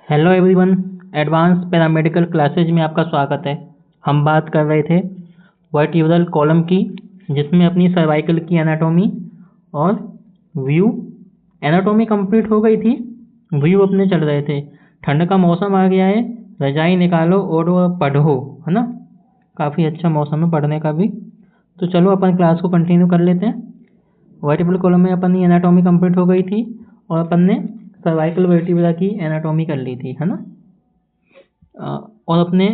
Hello everyone, advance paramedical classes में आपका स्वागत है। हम बात कर रहे थे वर्टिब्रल कॉलम की, जिसमें अपनी सर्वाइकल की एनाटॉमी और व्यू। एनाटॉमी कंप्लीट हो गई थी, व्यू अपने चल रहे थे। ठंड का मौसम आ गया है, रजाई निकालो और पढ़ो, है ना। काफ़ी अच्छा मौसम है पढ़ने का भी। तो चलो अपन क्लास को कंटिन्यू कर लेते हैं। वर्टिब्रल कॉलम में अपन की एनाटॉमी कंप्लीट हो गई थी और अपन ने सर्वाइकल वर्टिब्रा की एनाटॉमी कर ली थी, है ना। और अपने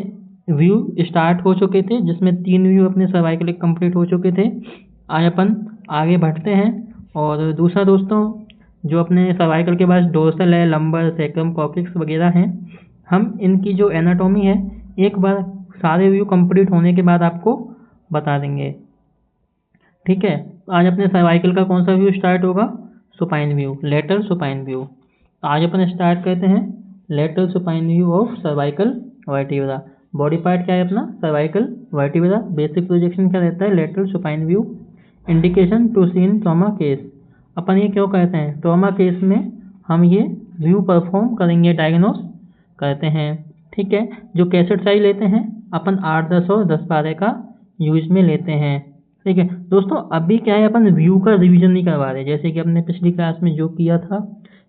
व्यू स्टार्ट हो चुके थे, जिसमें 3 व्यू अपने सर्वाइकल कंप्लीट हो चुके थे। आज अपन आगे बढ़ते हैं। और दूसरा दोस्तों, जो अपने सर्वाइकल के पास डोर्सल है, लंबर, सैक्रम, कॉक्सिक्स वगैरह हैं, हम इनकी जो एनाटॉमी है एक बार सारे व्यू कंप्लीट होने के बाद आपको बता देंगे, ठीक है। आज अपने सर्वाइकल का कौन सा व्यू स्टार्ट होगा? Supine view, lateral supine view. आज अपन स्टार्ट करते हैं lateral supine view of cervical vertebra. Body part क्या है अपना? Cervical vertebra. बेसिक प्रोजेक्शन क्या रहता है? Lateral supine view. Indication to see in trauma case. अपन ये क्यों कहते हैं? ट्रॉमा केस में हम ये व्यू परफॉर्म करेंगे, डायग्नोस करते हैं, ठीक है। जो कैसेट साइज लेते हैं अपन 8, 10 और 10, 12 का यूज में लेते हैं, ठीक है दोस्तों। अभी क्या है, अपन व्यू का रिवीजन नहीं करवा रहे, जैसे कि अपने पिछली क्लास में जो किया था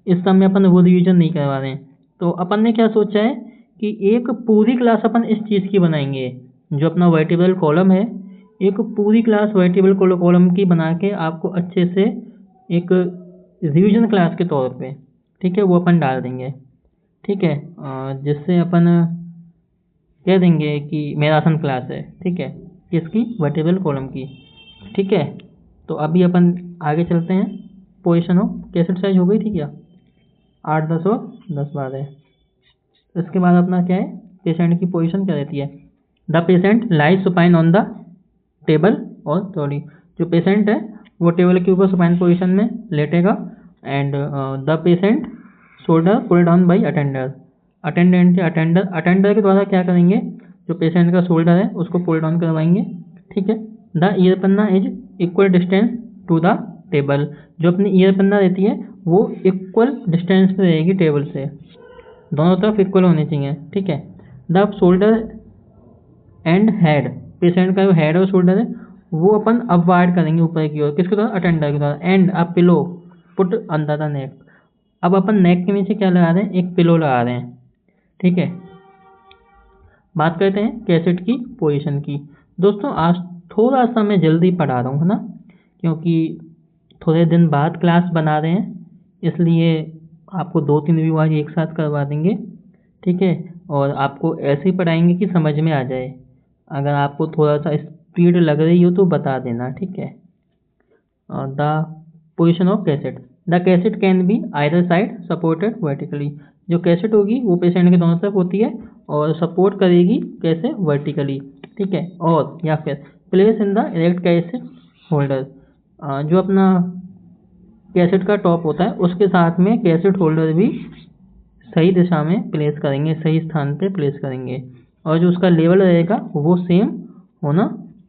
इस समय अपन वो रिवीजन नहीं करवा रहे हैं। तो अपन ने क्या सोचा है कि एक पूरी क्लास अपन इस चीज़ की बनाएंगे, जो अपना वर्टिब्रल कॉलम है, एक पूरी क्लास वर्टिब्रल कॉलम की बना के आपको अच्छे से एक रिवीजन क्लास के तौर पे, ठीक है, वो अपन डाल देंगे, ठीक है। जिससे अपन कह देंगे कि मैराथन क्लास है, ठीक है, किसकी? वर्टिब्रल कॉलम की, ठीक है। तो अभी अपन आगे चलते हैं। पोजीशन ऑफ कैसेट साइज हो गई थी क्या? 8, 10 और 10, 12। इसके बाद अपना क्या है, पेशेंट की पोजीशन क्या रहती है? The patient lies supine on the table और ट्रॉली। जो पेशेंट है वो टेबल के ऊपर सुपाइन पोजीशन में लेटेगा। And the patient shoulder pull down by attender. Attender के द्वारा क्या करेंगे? जो पेशेंट का शोल्डर है उसको पुल डाउन करवाएंगे, ठीक है। The ear pinna is equal distance to the table. जो अपनी ईयर पन्ना रहती है वो इक्वल डिस्टेंस पे रहेगी टेबल से, दोनों तरफ इक्वल होनी चाहिए, ठीक है। The shoulder and head, patient का जो हेड और शोल्डर है वो अपन अपवार्ड करेंगे ऊपर की ओर, किसके द्वारा? अटेंडर के द्वारा। And a pillow put under the neck. अब अपन नेक के नीचे क्या लगा रहे हैं? एक पिलो लगा रहे हैं, ठीक है। बात करते हैं कैसेट की पोजीशन की। दोस्तों आज थोड़ा सा मैं जल्दी पढ़ा रहा हूँ, है ना, क्योंकि थोड़े दिन बाद क्लास बना रहे हैं, इसलिए आपको 2-3 व्यू आज एक साथ करवा देंगे, ठीक है। और आपको ऐसे ही पढ़ाएंगे कि समझ में आ जाए। अगर आपको थोड़ा सा स्पीड लग रही हो तो बता देना, ठीक है। The position of cassette. The cassette can be either side supported vertically. जो कैसेट होगी वो पेशेंट के दोनों तरफ होती है और सपोर्ट करेगी कैसे? वर्टिकली, ठीक है। और या फिर place in the erect cassette holder. जो अपना कैसेट का टॉप होता है उसके साथ में कैसेट होल्डर भी सही दिशा में प्लेस करेंगे, सही स्थान पे प्लेस करेंगे। और जो उसका लेवल रहेगा वो सेम होना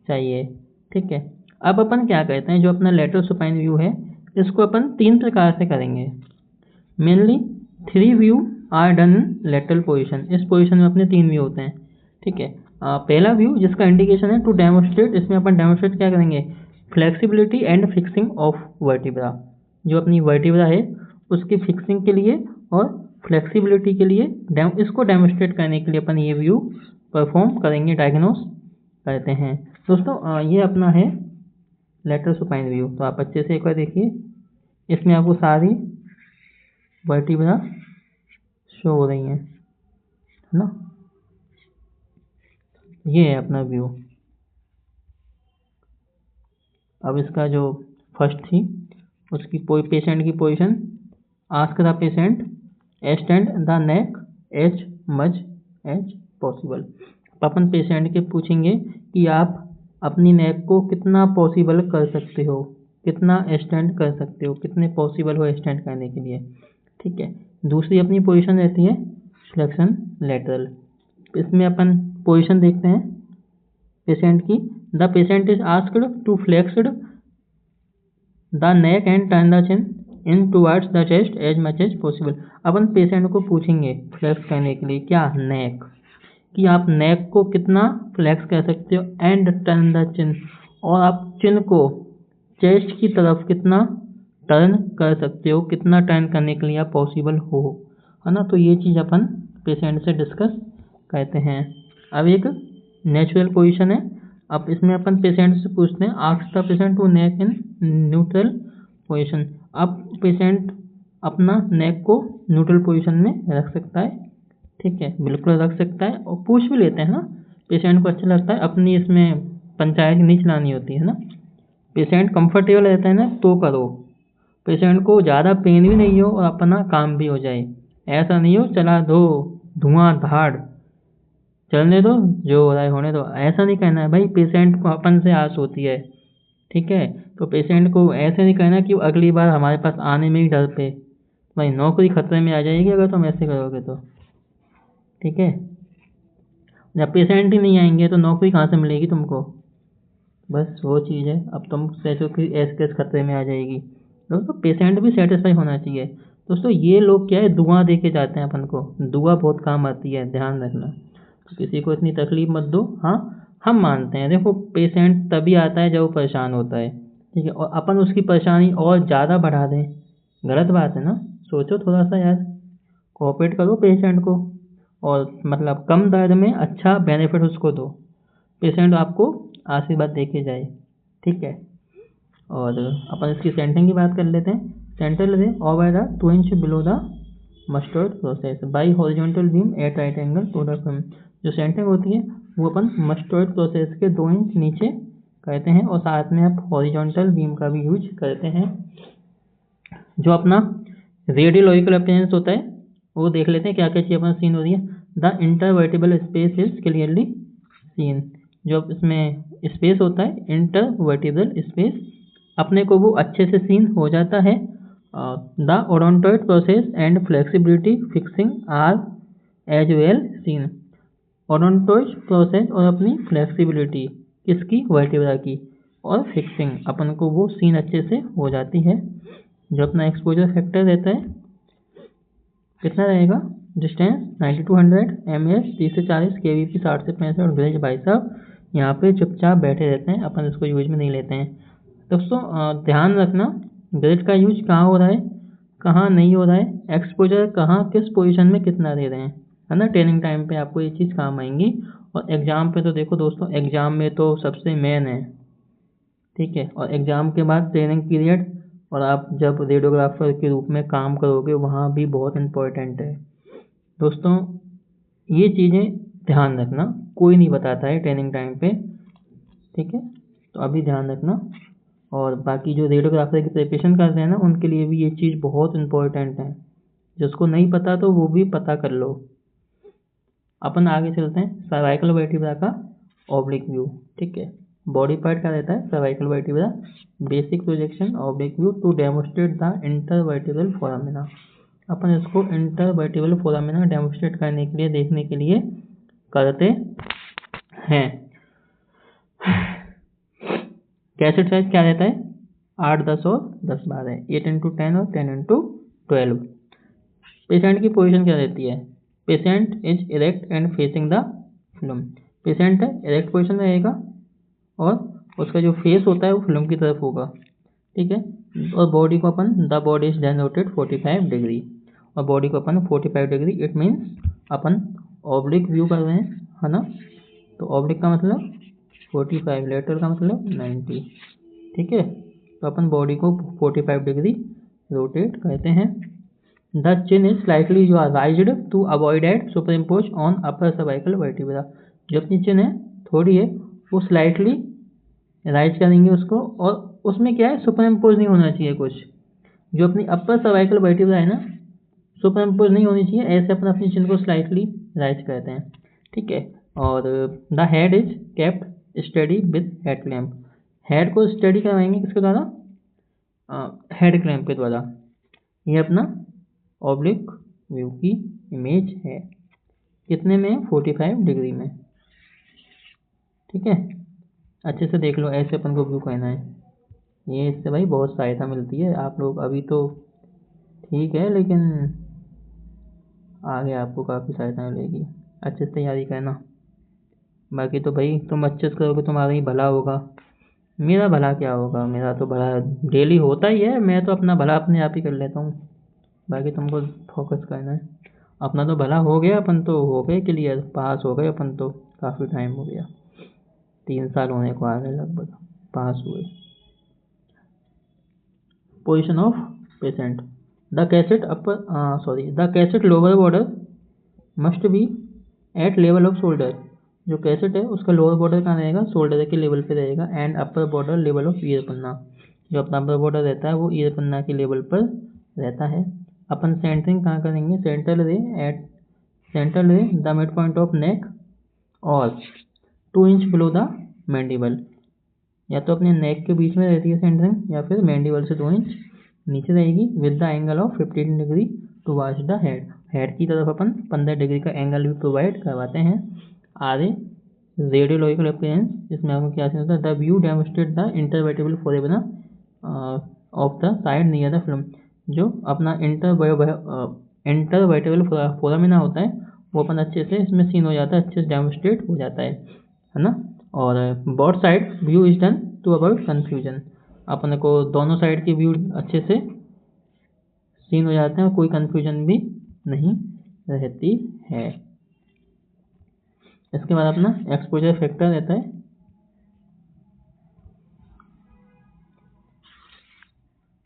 चाहिए, ठीक है। अब अपन क्या करते हैं, जो अपना लेटरल सुपाइन व्यू है इसको अपन 3 प्रकार से करेंगे। Mainly 3 view are done in lateral position. इस पोजीशन में अपने 3 व्यू होते हैं, ठीक है। पहला व्यू जिसका इंडिकेशन है टू डेमोस्ट्रेट, इसमें अपन डेमोस्ट्रेट क्या करेंगे? Flexibility and fixing of vertebra. जो अपनी वर्टिब्रा है उसकी फिक्सिंग के लिए और फ्लेक्सिबिलिटी के लिए इसको डेमोस्ट्रेट करने के लिए अपन ये व्यू परफॉर्म करेंगे, डायग्नोस करते हैं। दोस्तों ये अपना है लेटरल सुपाइन व्यू। तो आप अच्छे से एक बार देखिए, इसमें आपको सारी वर्टिब्रा शो हो रही हैं, है ना। ये है अपना व्यू। अब इसका जो फर्स्ट थी उसकी पेशेंट की position. Ask the patient extend the neck as much as possible. अपन पेशेंट के पूछेंगे कि आप अपनी नेक को कितना पॉसिबल कर सकते हो, कितना एक्सटेंड कर सकते हो, कितने पॉसिबल हो एक्सटेंड करने के लिए, ठीक है। दूसरी अपनी पोजीशन रहती है फ्लेक्शन लेटरल। इसमें अपन पोजीशन देखते हैं पेशेंट की। The patient is asked to flexed the neck and turn the chin. In towards the chest as much as possible. अपन पेशेंट को पूछेंगे फ्लेक्स करने के लिए क्या, नेक, कि आप नेक को कितना फ्लेक्स कर सकते हो, एंड टर्न द चिन, और आप चिन को चेस्ट की तरफ कितना टर्न कर सकते हो, कितना टर्न करने के लिए आप पॉसिबल हो, है ना। तो ये चीज़ अपन पेशेंट से डिस्कस करते हैं। अब एक नेचुरल पोजीशन है, अब इसमें अपन पेशेंट से पूछते हैं, ask the patient to neck in neutral position. अब पेशेंट अपना नेक को न्यूट्रल पोजीशन में रख सकता है, ठीक है, बिल्कुल रख सकता है, और पूछ भी लेते हैं ना, पेशेंट को अच्छा लगता है, अपनी इसमें पंचायत नहीं चलानी होती है ना, पेशेंट कंफर्टेबल रहता है ना तो करो, पेशेंट को ज़्यादा पेन भी नहीं हो और अपना काम भी हो जाए। ऐसा नहीं हो चला दो धुआंधार, चलने दो जो हो रहा है होने दो, ऐसा नहीं कहना है भाई। पेशेंट को अपन से आस होती है, ठीक है, तो पेशेंट को ऐसे नहीं कहना कि वो अगली बार हमारे पास आने में ही डर पे, भाई नौकरी खतरे में आ जाएगी अगर तुम ऐसे करोगे तो, ठीक है। जब पेशेंट ही नहीं आएंगे तो नौकरी कहाँ से मिलेगी तुमको, बस वो चीज़ है। अब तुम सोचो कि ऐसे कैसे खतरे में आ जाएगी, दोस्तों पेशेंट भी सेटिस्फाई होना चाहिए। दोस्तों ये लोग क्या है, दुआ दे के जाते हैं अपन को, दुआ बहुत काम आती है, ध्यान रखना। तो किसी को इतनी तकलीफ मत दो। हाँ, हम मानते हैं, देखो पेशेंट तभी आता है जब वो परेशान होता है, ठीक है, और अपन उसकी परेशानी और ज़्यादा बढ़ा दें, गलत बात है ना। सोचो थोड़ा सा यार, कोऑपरेट करो पेशेंट को, और मतलब कम दर्द में अच्छा बेनिफिट उसको दो, पेशेंट आपको आशीर्वाद दे के जाए, ठीक है। और अपन इसकी सेंटिंग की बात कर लेते हैं। Central ray over the 2 inch below the mastoid process by horizontal beam at right angle to the film. जो सेंटिंग होती है वो अपन मस्टर्ड प्रोसेस के 2 इंच नीचे करते हैं, और साथ में आप हॉरिजॉन्टल बीम का भी यूज करते हैं। जो अपना रेडियोलॉजिकल अपीयरेंस होता है वो देख लेते हैं, क्या क्या चीज़ अपना सीन हो रही है। The intervertebral space is clearly seen. जो इसमें स्पेस होता है इंटरवर्टिबल स्पेस, अपने को वो अच्छे से सीन हो जाता है। The odontoid process and flexibility fixing are as well seen. Odontoid process और अपनी फ्लेक्सिबिलिटी किसकी, वर्टिब्रा की, और फिक्सिंग अपन को वो सीन अच्छे से हो जाती है। जो अपना एक्सपोजर फैक्टर रहता है कितना रहेगा, डिस्टेंस 9200 mAh 30 से 40 kVp 60 से 65, और ग्रेज भाई साहब यहाँ पे चुपचाप बैठे रहते हैं, अपन इसको यूज में नहीं लेते हैं। दोस्तों ध्यान रखना, ग्रेज का यूज कहाँ हो रहा है, कहाँ नहीं हो रहा है, एक्सपोजर कहाँ किस पोजीशन में कितना दे रहे हैं, है ना। ट्रेनिंग टाइम पे आपको ये चीज़ काम आएंगी, और एग्ज़ाम पे तो देखो दोस्तों, एग्ज़ाम में तो सबसे मेन है, ठीक है। और एग्ज़ाम के बाद ट्रेनिंग पीरियड, और आप जब रेडियोग्राफर के रूप में काम करोगे वहाँ भी बहुत इम्पोर्टेंट है। दोस्तों ये चीज़ें ध्यान रखना, कोई नहीं बताता है ट्रेनिंग टाइम पे, ठीक है, तो अभी ध्यान रखना। और बाकी जो रेडियोग्राफर की प्रिपरेशन कर रहे हैं ना, उनके लिए भी ये चीज़ बहुत इम्पोर्टेंट है, जिसको नहीं पता तो वो भी पता कर लो। अपन आगे चलते हैं, सर्वाइकल वर्टिब्रा का ऑब्लिक व्यू, ठीक है। बॉडी पार्ट का रहता है cervical vertebra, basic projection oblique view to demonstrate the intervertebral foramina. अपन इसको इंटरवर्टिब्रल फोरामिना डेमोस्ट्रेट करने के लिए, देखने के लिए करते हैं। कैसेट साइज क्या रहता है, 8, 10 और 10, 12, 8x10 और 10x12। पेशेंट की पोजीशन क्या रहती है, patient is erect and facing the film. Patient है इरेक्ट पोजीशन में रहेगा, और उसका जो फेस होता है वो फिल्म की तरफ होगा, ठीक है। और बॉडी को अपन, the body is then rotate 45 degree, और बॉडी को अपन 45 डिग्री, इट मीन्स अपन ऑब्लिक व्यू कर रहे हैं, है ना। तो ऑब्लिक का मतलब 45, लेटरल का मतलब 90, ठीक है। तो अपन बॉडी को 45 डिग्री रोटेट करते हैं। The chin is slightly you are raised to avoid at superimpose on upper cervical vertebra. जो अपनी चिन है थोड़ी है, वो स्लाइटली राइज करेंगे उसको, और उसमें क्या है, सुपर इम्पोज नहीं होना चाहिए कुछ। जो अपनी अपर सर्वाइकल वर्टिब्रा है ना, सुपर इम्पोज नहीं होनी चाहिए, ऐसे अपन अपनी चिन को स्लाइटली राइज करते हैं, ठीक है। और the head is kept study with head clamp. Head को स्टडी करवाएंगे किसके द्वारा, हेड क्लैम्प के द्वारा। ये अपना ऑब्लिक व्यू की इमेज है, कितने में, 45 डिग्री में, ठीक है। अच्छे से देख लो, ऐसे अपन को व्यू करना है। ये इससे भाई बहुत सहायता मिलती है, आप लोग अभी तो ठीक है, लेकिन आगे आपको काफ़ी सहायता मिलेगी। अच्छे से तैयारी करना। बाकी तो भाई तुम अच्छे से करोगे तुम्हारा ही भला होगा। मेरा भला क्या होगा, मेरा तो भला डेली होता ही है, मैं तो अपना भला अपने आप ही कर लेता हूँ। बाकी तुमको फोकस करना है। अपना तो भला हो गया, अपन तो हो गए क्लियर, पास हो गए अपन तो। काफ़ी टाइम हो गया, 3 साल होने को आ गए लगभग पास हुए। Position of patient. The cassette lower border must be at level of shoulder. जो कैसेट है उसका लोअर बॉर्डर कहाँ रहेगा, शोल्डर के लेवल पे रहेगा। And upper border level of ear pinna, जो अपना अपर बॉर्डर रहता है वो ईयर पन्ना के लेवल पर रहता है। अपन सेंटरिंग कहाँ करेंगे, सेंटर रे the mid point of neck और 2 इंच बिलो द मैंडिबल। या तो अपने नेक के बीच में रहती है सेंटरिंग, या फिर मैंडिबल से 2 इंच नीचे रहेगी, with the angle of 15 degree towards the head. Head की तरफ अपन 15 डिग्री का एंगल भी प्रोवाइड करवाते हैं। आगे रेडियोलॉजिकल अपीयरेंस, जिसमें आपको क्या होता है, the view demonstrate the intervertebral foramina of the side near the film. जो अपना इंटरवर्टेबल फोरामिना होता है वो अपन अच्छे से इसमें सीन हो जाता है, अच्छे से डेमोस्ट्रेट हो जाता है ना। और both side view is done to avoid confusion. अपने को दोनों साइड की व्यू अच्छे से सीन हो जाते हैं और कोई कन्फ्यूजन भी नहीं रहती है। इसके बाद अपना एक्सपोजर फैक्टर रहता है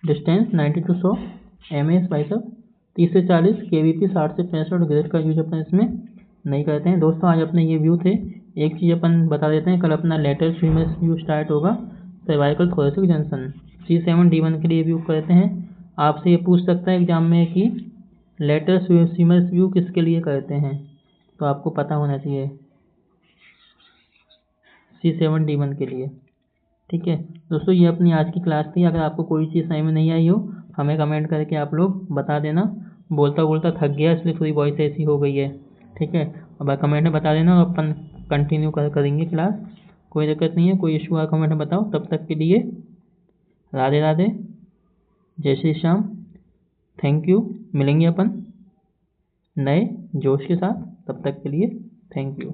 डिस्टेंस 90 to 100 mAh बाई सब 30 से 40 kbp 60 से 65 ग्रेड का यूज अपन इसमें नहीं करते हैं। दोस्तों आज अपने ये व्यू थे। एक चीज़ अपन बता देते हैं, कल अपना लेटर फीमेल व्यू स्टार्ट होगा, सर्वाइकल थोरेसिक जंक्शन C7D1 के लिए व्यू करते हैं। आपसे ये पूछ सकता है एग्जाम में कि लेटर फीमेल व्यू किसके लिए करते हैं, तो आपको पता होना चाहिए C7D1 के लिए। ठीक है दोस्तों, ये अपनी आज की क्लास थी। अगर आपको कोई चीज़ समझ में नहीं आई हो हमें कमेंट करके आप लोग बता देना। बोलता बोलता थक गया इसलिए पूरी वॉइस ऐसी हो गई है। ठीक है, अब कमेंट में बता देना और अपन कंटिन्यू करेंगे क्लास। कोई दिक्कत नहीं है, कोई इशू आ कमेंट में बताओ। तब तक के लिए राधे राधे, जय श्री श्याम, थैंक यू। मिलेंगे अपन नए जोश के साथ, तब तक के लिए थैंक यू।